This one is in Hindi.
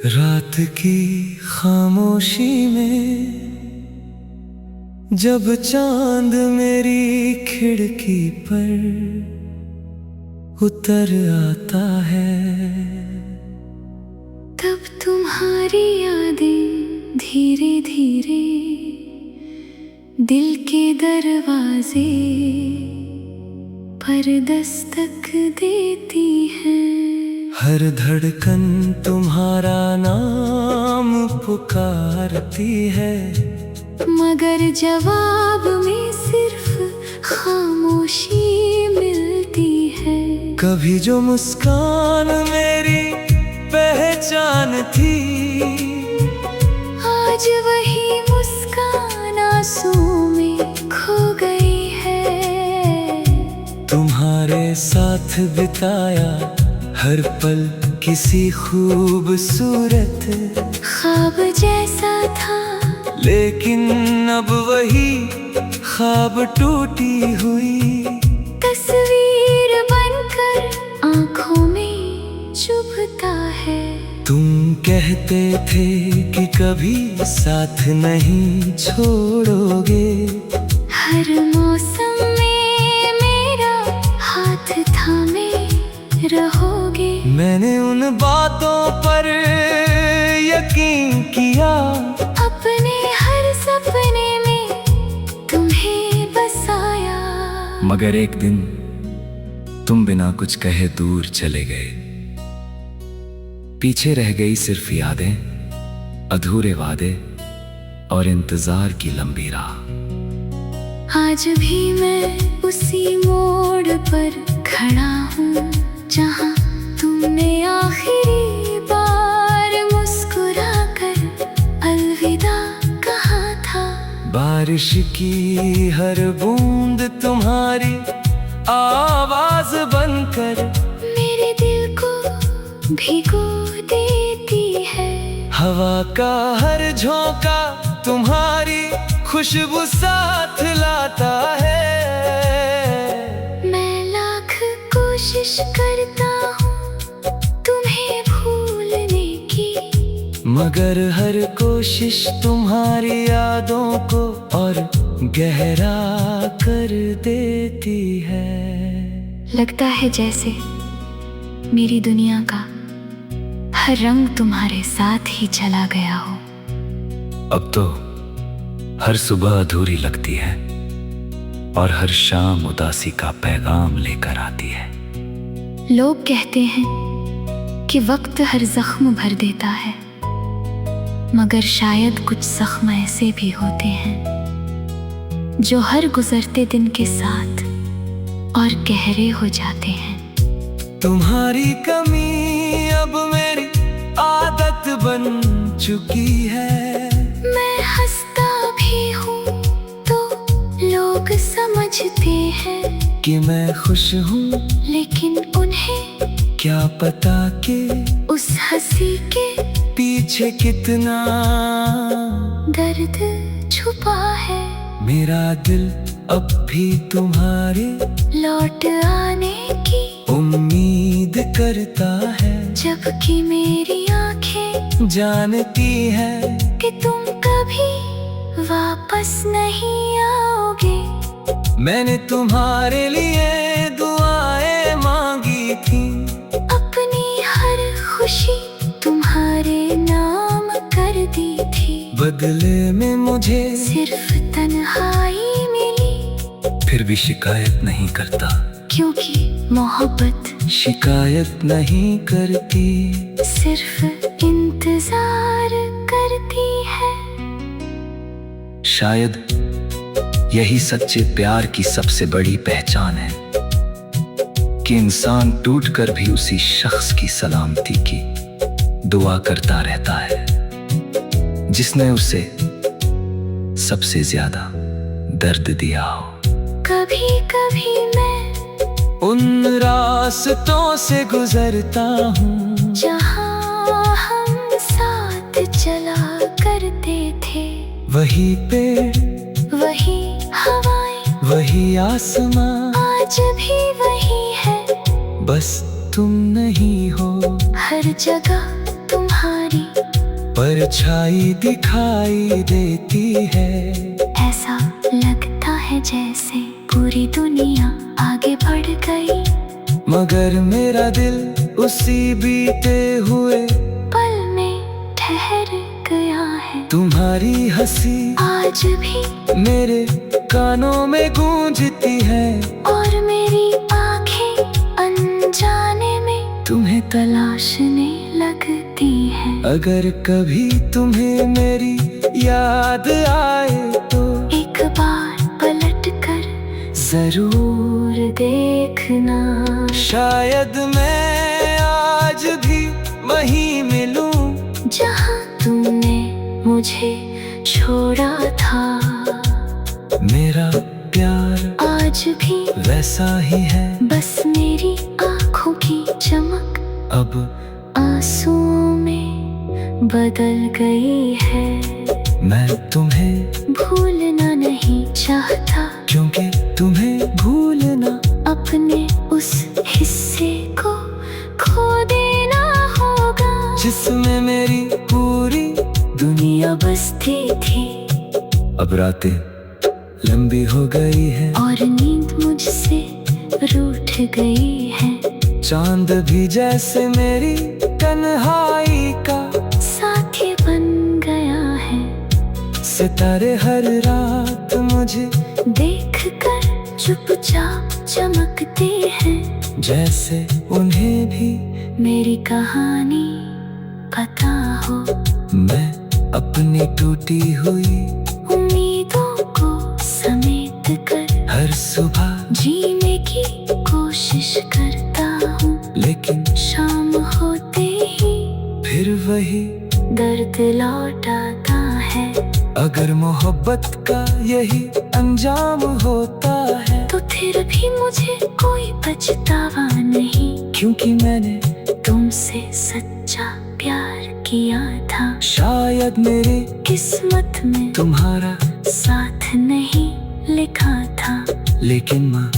रात की खामोशी में जब चांद मेरी खिड़की पर उतर आता है, तब तुम्हारी यादें धीरे धीरे दिल के दरवाजे पर दस्तक देती हैं। हर धड़कन तुम्हारा नाम पुकारती है, मगर जवाब में सिर्फ खामोशी मिलती है। कभी जो मुस्कान मेरी पहचान थी, आज वही मुस्कान आंसुओं में खो गई है। तुम्हारे साथ बिताया हर पल किसी खूबसूरत ख्वाब जैसा था, लेकिन अब वही ख्वाब टूटी हुई तस्वीर बनकर आंखों में चुभता है। तुम कहते थे कि कभी साथ नहीं छोड़ोगे, हर मौसम में मेरा हाथ थामे रहोगे। मैंने उन बातों पर यकीन किया, अपने हर सपने में तुम्हें बसाया। मगर एक दिन तुम बिना कुछ कहे दूर चले गए। पीछे रह गई सिर्फ यादें, अधूरे वादे और इंतजार की लंबी राह। आज भी मैं उसी मोड़ पर खड़ा हूँ जहाँ तुमने आखिरी बार मुस्कुराकर अलविदा कहा था। बारिश की हर बूंद तुम्हारी आवाज बनकर मेरे दिल को भिगो देती है। हवा का हर झोंका तुम्हारी खुशबू साथ लाता है। मैं लाख कोशिश करता हूँ तुम्हें भूलने की, मगर हर कोशिश तुम्हारी यादों को और गहरा कर देती है। लगता है जैसे मेरी दुनिया का हर रंग तुम्हारे साथ ही चला गया हो। अब तो हर सुबह अधूरी लगती है और हर शाम उदासी का पैगाम लेकर आती है। लोग कहते हैं कि वक्त हर जख्म भर देता है, मगर शायद कुछ जख्म ऐसे भी होते हैं जो हर गुजरते दिन के साथ और गहरे हो जाते हैं। तुम्हारी कमी अब मेरी आदत बन चुकी है। मैं हंसता भी हूँ तो लोग समझते हैं कि मैं खुश हूँ, लेकिन उन्हें क्या पता कि उस हंसी के पीछे कितना दर्द छुपा है। मेरा दिल अब भी तुम्हारे लौट आने की उम्मीद करता है, जबकि मेरी आंखें जानती है कि तुम कभी वापस नहीं आओगे। मैंने तुम्हारे लिए दुआएं मांगी थी, अपनी हर खुशी तुम्हारे नाम कर दी थी। बदले में मुझे सिर्फ तन्हाई मिली, फिर भी शिकायत नहीं करता, क्योंकि मोहब्बत शिकायत नहीं करती, सिर्फ इंतजार करती है। शायद यही सच्चे प्यार की सबसे बड़ी पहचान है कि इंसान टूटकर भी उसी शख्स की सलामती की दुआ करता रहता है जिसने उसे सबसे ज्यादा दर्द दिया हो। कभी कभी मैं उन रास्तों से गुजरता हूँ जहाँ हम साथ चला करते थे। वही पेड़, वही हवाएं, वही आसमां, आज भी वही है, बस तुम नहीं हो। हर जगह तुम्हारी परछाई दिखाई देती है। ऐसा लगता है जैसे पूरी दुनिया आगे बढ़ गई, मगर मेरा दिल उसी बीते हुए पल में ठहर गया है। तुम्हारी हंसी आज भी मेरे कानों में गूंजती है, और मेरी आंखें अनजाने में तुम्हें तलाशने लगती हैं। अगर कभी तुम्हें मेरी याद आए तो एक बार पलट कर जरूर देखना, शायद मैं आज भी वहीं मिलूं जहाँ तुमने मुझे छोड़ा था। मेरा प्यार आज भी वैसा ही है, बस मेरी आँखों की चमक अब आंसुओं में बदल गई है। मैं तुम्हें भूलना नहीं चाहता, क्योंकि तुम्हें भूलना अपने उस हिस्से को खो देना होगा जिसमें मेरी पूरी दुनिया बसती थी। अब रातें लंबी हो गई है, और नींद मुझसे रूठ गई है। चांद भी जैसे मेरी तन्हाई का साथी बन गया है। सितारे हर रात मुझे देखकर चुपचाप चमकते हैं, जैसे उन्हें भी मेरी कहानी पता हो। मैं अपनी टूटी हुई उम्मीदों को समेट कर हर सुबह जीने की कोशिश करता हूँ, लेकिन शाम होते ही फिर वही दर्द लौट आता है। अगर मोहब्बत का यही अंजाम होता है तो फिर भी मुझे कोई पछतावा नहीं, क्योंकि मैंने तुमसे सच्चा प्यार किया था। शायद मेरे किस्मत में तुम्हारा साथ नहीं लिखा था, लेकिन माँ